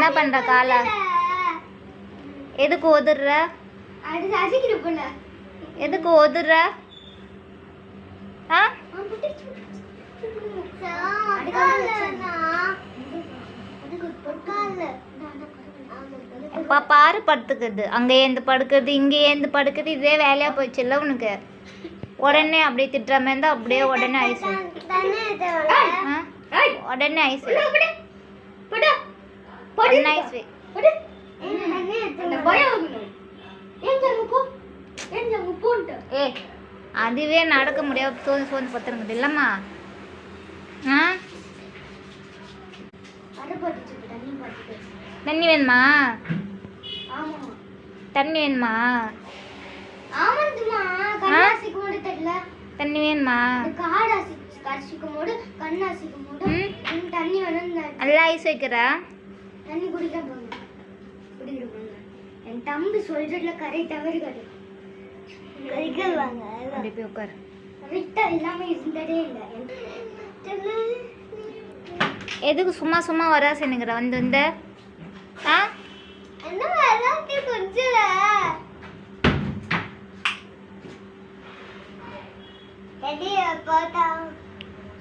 என்ன பண்ற கால எதுக்கு ஓதுற எதுக்கு ஓதுற பாரு படுத்துக்குது அங்கே ஏந்து படுக்குறது இங்கே ஏந்து படுக்குது இதே வேலையா போச்சுல்ல உனக்கு உடனே அப்படியே திட்டுற மாதிரி இருந்தா அப்படியே உடனே ஐஸ் உடனே ஐஸ் உடனே ஐஸ் ஏ அதுவே நடக்க முடியாது சோந்து சோந்து பத்துருங்குது இல்லம்மா தண்ணி வேணுமா தண்ணி வேணுமா தண்ணி வேணுமா நல்லா ஐஸ் வைக்கிறா தண்ணி குடிக்க போங்க என் தம்பி சொல்றதுல கரெக்டாவே இருக்காது அப்படி போய் உட்காரு எதுக்கு சும்மா சும்மா வராசனுங்கிற வந்து இந்த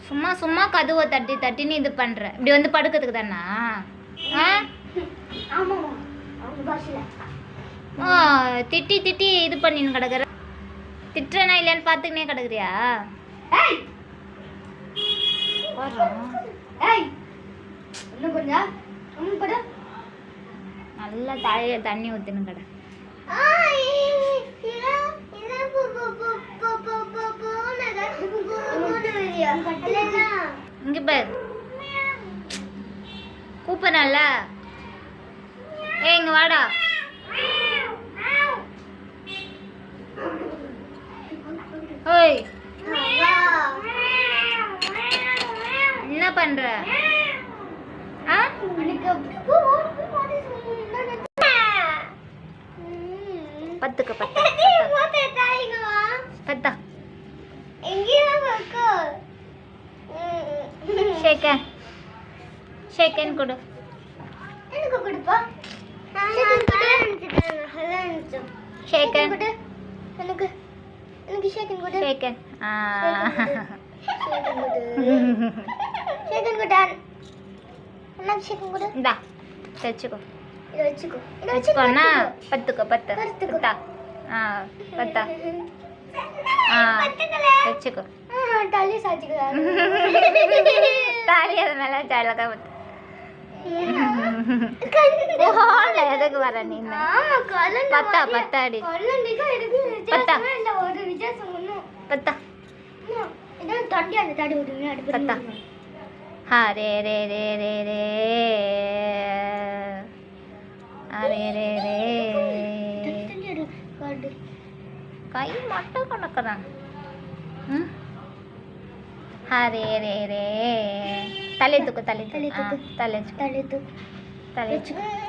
சும்மா சும்மா கதவை தட்டி தட்டின்னு இது பண்ற இப்படி வந்து படுக்கிறதுக்கு தானா திட்டி திட்டி இது பண்ணின்னு கிடக்குற திட்டுறனா இல்லையான்னு பார்த்துக்கினே கிடக்குறியா நல்லா தலையில தண்ணி ஊத்தினு கடை இங்க பாரு கூப்பிடல ஏ இங்க வாடா ஓய் என்ன பண்ற பத்துக்க பத்தா ஷேக்கன் ஷேக்கன் கொடு எனக்கு கொடுப்பா ஷேக்கன் எனக்கு எனக்கு ஷேக்கன் கொடு ஷேக்கன் ஷேக்கன் கொடு எனக்கு ஷேக்கன் கொடு இந்தா வச்சுக்கோ இத வச்சுக்கோ வச்சுக்கோண்ணா பத்துக்கோ பத்து பத்தா பத்தா வச்சுக்கோ தாலி சாச்சிக்கோ தாலி அது மேலே ஜாலக்கா பத்து எதுக்கு வர நீ பத்தா பத்தாடி பத்தா பத்தா பத்தா ஹரே ரே ரே ரே ரே அரே ரே ரே கை மட்டும் கணக்குறான் ஹரே ரே ரே தலை தூக்கு தலை தலை தூக்கு தலை தூக்கு தலை தூக்கு